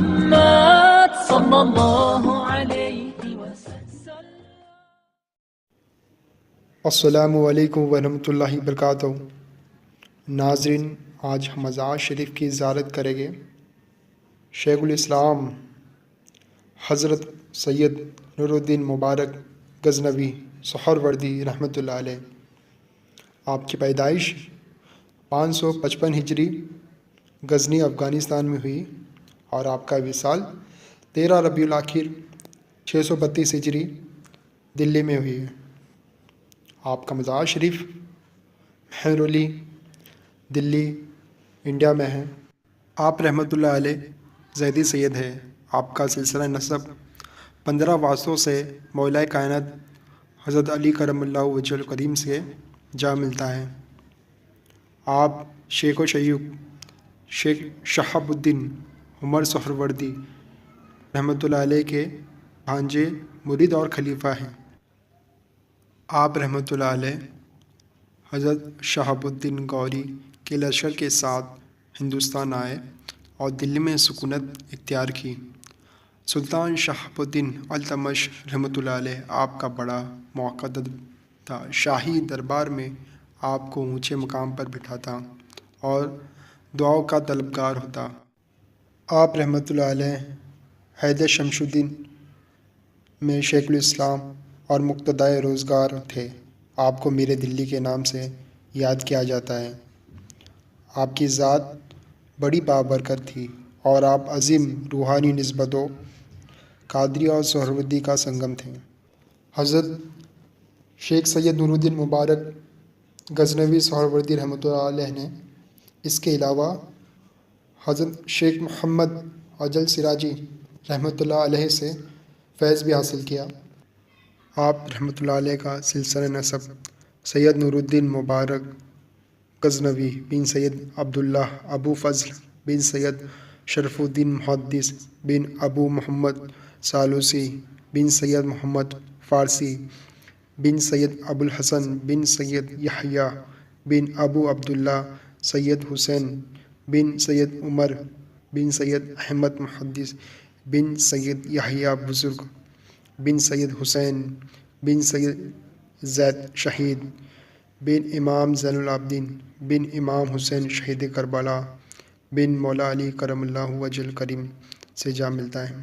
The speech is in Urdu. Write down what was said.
محمد صلی اللہ علیہ وسلم۔ السلام علیکم ورحمۃ اللہ وبرکاتہ۔ ناظرین، آج ہم مزار شریف کی زیارت کریں گے۔ شیخ الاسلام حضرت سید نور الدین مبارک غزنوی سہروردی رحمۃ اللہ علیہ۔ آپ کی پیدائش 555 ہجری غزنی افغانستان میں ہوئی اور آپ کا وصال 13 ربیع الاخر 632 ہجری دلی میں ہوئی ہے۔ آپ کا مزار شریف مہرولی دلی انڈیا میں ہے۔ آپ رحمۃ اللہ علیہ زیدی سید ہے۔ آپ کا سلسلہ نسب 15 واسطوں سے مولا کائنات حضرت علی کرم اللہ وجہ الکریم سے جا ملتا ہے۔ آپ شیخ و شیوخ شیخ شہاب الدین عمر سہروردی رحمۃ اللہ علیہ کے بھانجے، مرید اور خلیفہ ہیں۔ آپ رحمۃ اللہ علیہ حضرت شہاب الدین غوری کے لشکر کے ساتھ ہندوستان آئے اور دلی میں سکونت اختیار کی۔ سلطان شہاب الدین التمش رحمۃ اللہ علیہ آپ کا بڑا مقدر تھا۔ شاہی دربار میں آپ کو اونچے مقام پر بٹھاتا اور دعاؤں کا طلبگار ہوتا۔ آپ رحمۃ اللہ علیہ حیدر شمس الدین میں شیخ الاسلام اور مقتدائے روزگار تھے۔ آپ کو میر دلی کے نام سے یاد کیا جاتا ہے۔ آپ کی ذات بڑی بابرکت تھی اور آپ عظیم روحانی نسبتوں قادری اور سہروردی کا سنگم تھے۔ حضرت شیخ سید نور الدین مبارک غزنوی سہروردی رحمۃ اللہ علیہ نے اس کے علاوہ حضرت شیخ محمد اجل سراجی رحمۃ اللہ علیہ سے فیض بھی حاصل کیا۔ آپ رحمۃ اللہ علیہ کا سلسلہ نسب سید نور الدین مبارک غزنوی بن سید عبداللہ ابو فضل بن سید شرف الدین محدث بن ابو محمد سالوسی بن سید محمد فارسی بن سید ابو الحسن بن سید یحییٰ بن ابو عبداللہ سید حسین بن سید عمر بن سید احمد محدث بن سید یحییٰ بزرگ بن سید حسین بن سید زید شہید بن امام زین العابدین بن امام حسین شہید کربلا بن مولا علی کرم اللہ وجہ الکریم سے جا ملتا ہے۔